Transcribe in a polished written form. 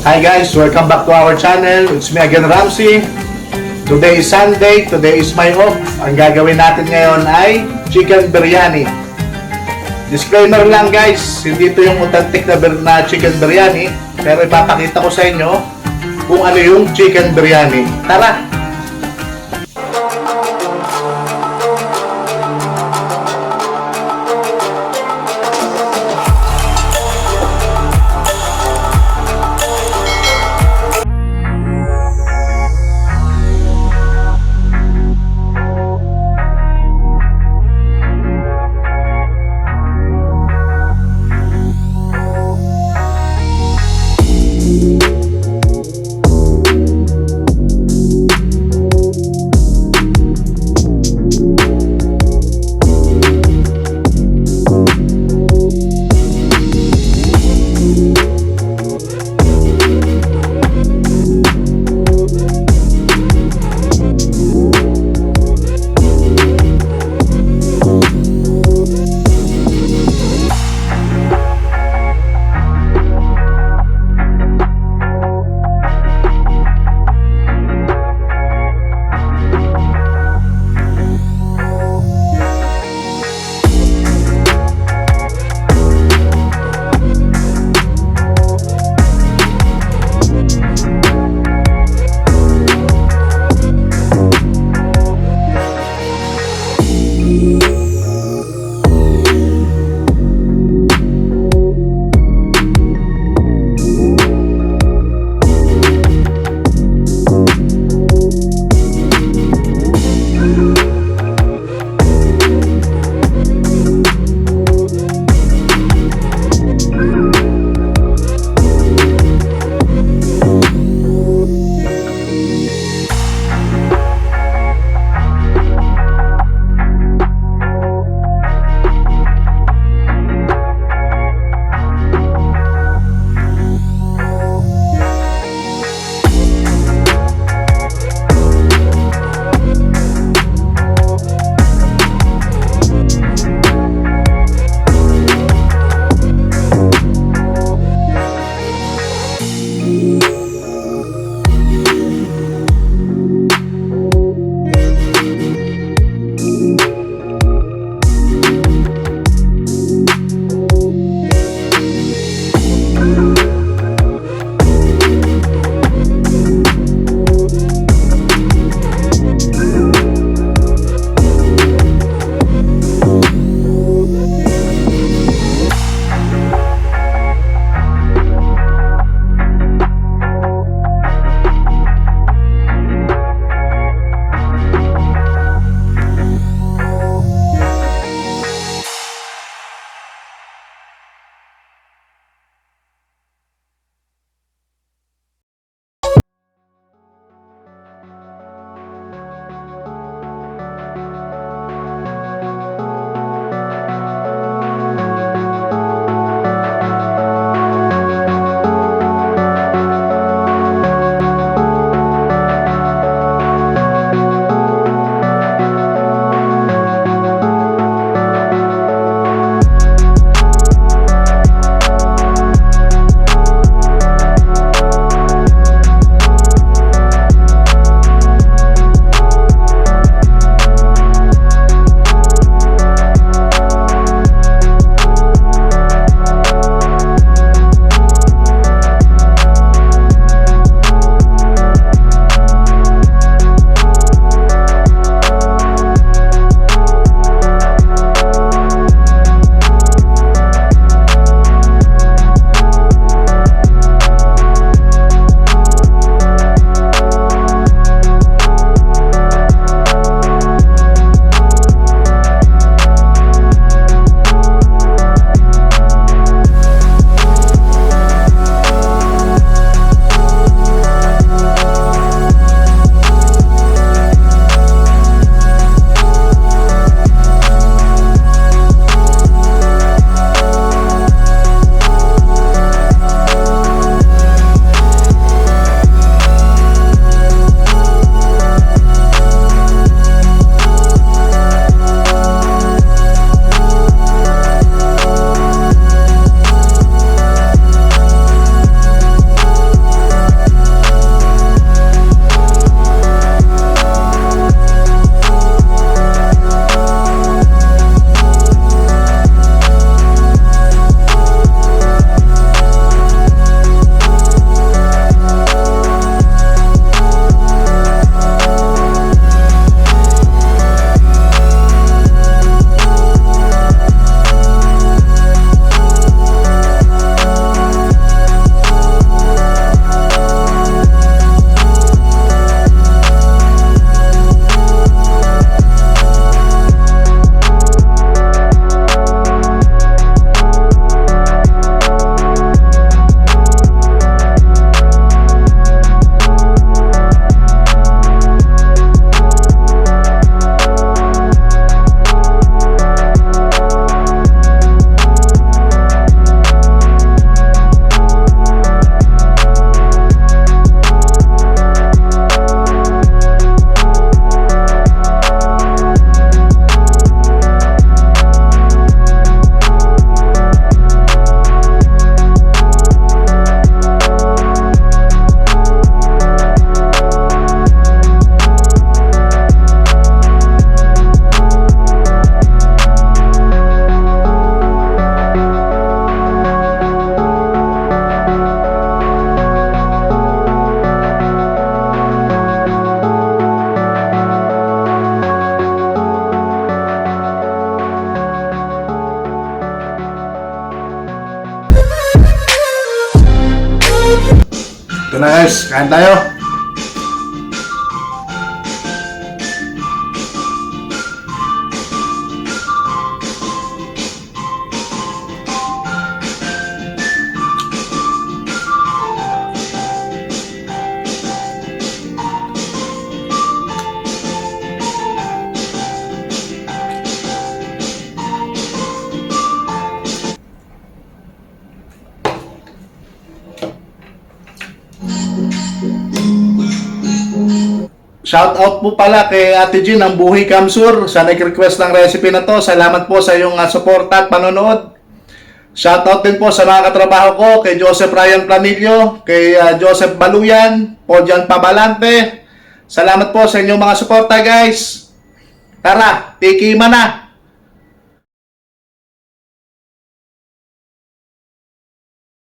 Hi guys, welcome back to our channel. It's me again, Ramsey. Today is Sunday, today is my off. Ang gagawin natin ngayon ay chicken biryani. Disclaimer lang guys, hindi ito yung authentic na chicken biryani, pero ipapakita ko sa inyo kung ano yung chicken biryani. Tara! Ito na guys, kain tayo. Shout out po pala kay Ate Jean ng Buhay Kamsur sa nag-request ng recipe na to. Salamat po sa iyong suporta at panonood. Shout out din po sa mga katrabaho ko, kay Joseph Ryan Planillo, kay Joseph Baluyan, Podjan Pabalante. Salamat po sa inyong mga suporta guys. Tara, tikiman na!